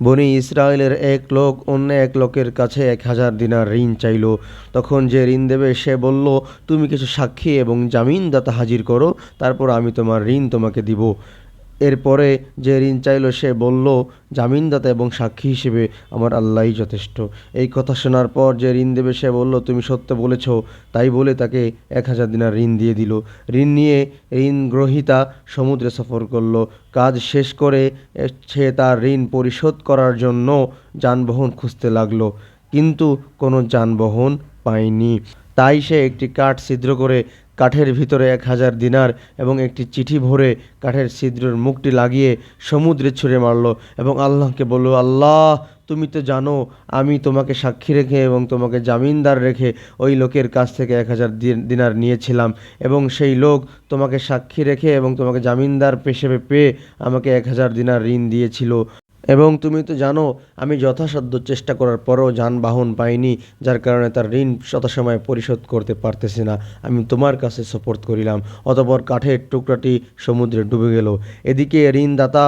বনি ইসরায়েলের এক লোক অন্য এক লোকের কাছে 1000 দিনার ঋণ চাইল। তখন যে ঋণ দেবে সে বলল, তুমি কিছু সাক্ষী এবং জামিনদাতা হাজির করো, তারপর আমি তোমার ঋণ তোমাকে দিব। এরপরে যে ঋণ চাইল সে বলল, জামিনদাতা এবং সাক্ষী হিসেবে আমার আল্লাহই যথেষ্ট। এই কথা শোনার পর যে ঋণ দেবে সে বলল, তুমি সত্য বলেছ। তাই বলে তাকে 1000 দিনার ঋণ দিয়ে দিল। ঋণ নিয়ে ঋণ গ্রহীতা সমুদ্রে সফর করলো। কাজ শেষ করে সে তার ঋণ পরিশোধ করার জন্য যানবাহন খুঁজতে লাগলো, কিন্তু কোনো যানবাহন পায়নি। তাই সে একটি কাঠ ছিদ্র করে কাঠের ভিতরে 1000 দিনার এবং একটি চিঠি ভরে কাঠের ছিদ্রের মুখটি লাগিয়ে সমুদ্রে ছুঁড়ে মারল এবং আল্লাহকে বলল, আল্লাহ, তুমি তো জানো আমি তোমাকে সাক্ষী রেখে এবং তোমাকে জামিনদার রেখে ওই লোকের কাছ থেকে 1000 দিনার নিয়েছিলাম, এবং সেই লোক তোমাকে সাক্ষী রেখে এবং তোমাকে জামিনদার হিসেবে পেয়ে আমাকে 1000 দিনার ঋণ দিয়েছিল। এবং তুমি তো জানো আমি যথাসাধ্য চেষ্টা করার পরও যানবাহন পাইনি, যার কারণে তার ঋণ যথাসময়ে পরিশোধ করতে পারতেছি না। আমি তোমার কাছে সোপর্দ করিলাম। অতঃপর কাঠের টুকরাটি সমুদ্রে ডুবে গেল। এদিকে ঋণদাতা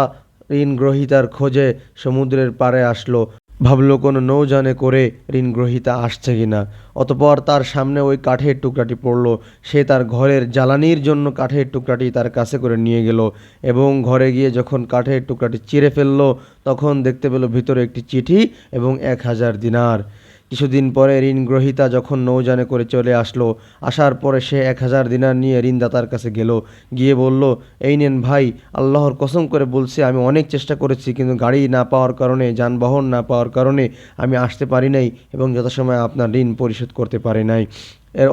ঋণ গ্রহীতার খোঁজে সমুদ্রের পাড়ে আসলো। ভাবলো কোনো নৌযানে করে ঋণ গ্রহীতা আসছে কিনা। অতঃপর তার সামনে ওই কাঠের টুকরাটি পড়লো। সে তার ঘরের জ্বালানির জন্য কাঠের টুকরাটি তার কাছে করে নিয়ে গেল এবং ঘরে গিয়ে যখন কাঠের টুকরাটি চিরে ফেললো তখন দেখতে পেল ভিতরে একটি চিঠি এবং 1000 দিনার। কিছুদিন পরে ঋণ গ্রহীতা যখন নৌযানে করে চলে আসলো, আসার পরে সে 1000 দিনার নিয়ে ঋণদাতার কাছে গেল। গিয়ে বলল, এই নেন ভাই, আল্লাহর কসম করে বলছি আমি অনেক চেষ্টা করেছি, কিন্তু গাড়ি না পাওয়ার কারণে, যানবাহন না পাওয়ার কারণে আমি আসতে পারি নাই এবং যথাসময়ে আপনার ঋণ পরিশোধ করতে পারি নাই।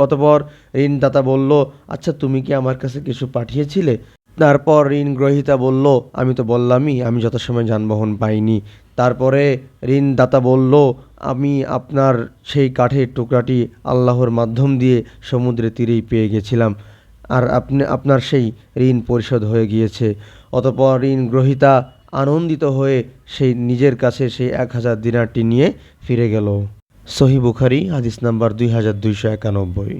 অতঃপর ঋণদাতা বলল, আচ্ছা তুমি কি আমার কাছে কিছু পাঠিয়েছিলে? তারপর ঋণ গ্রহীতা বলল, আমি তো বললামই আমি যথাসময়ে যানবাহন পাইনি। তারপরে ঋণদাতা বলল, আমি আপনার সেই কাঠের টুকরাটি আল্লাহর মাধ্যম দিয়ে সমুদ্রের তীরেই পেয়ে গেছিলাম, আর আপনার সেই ঋণ পরিশোধ হয়ে গিয়েছে। অতঃপর ঋণ গ্রহীতা আনন্দিত হয়ে সেই নিজের কাছে সেই 1000 দিনারটি নিয়ে ফিরে গেল। সহিহ বুখারী হাদিস নাম্বার 2291।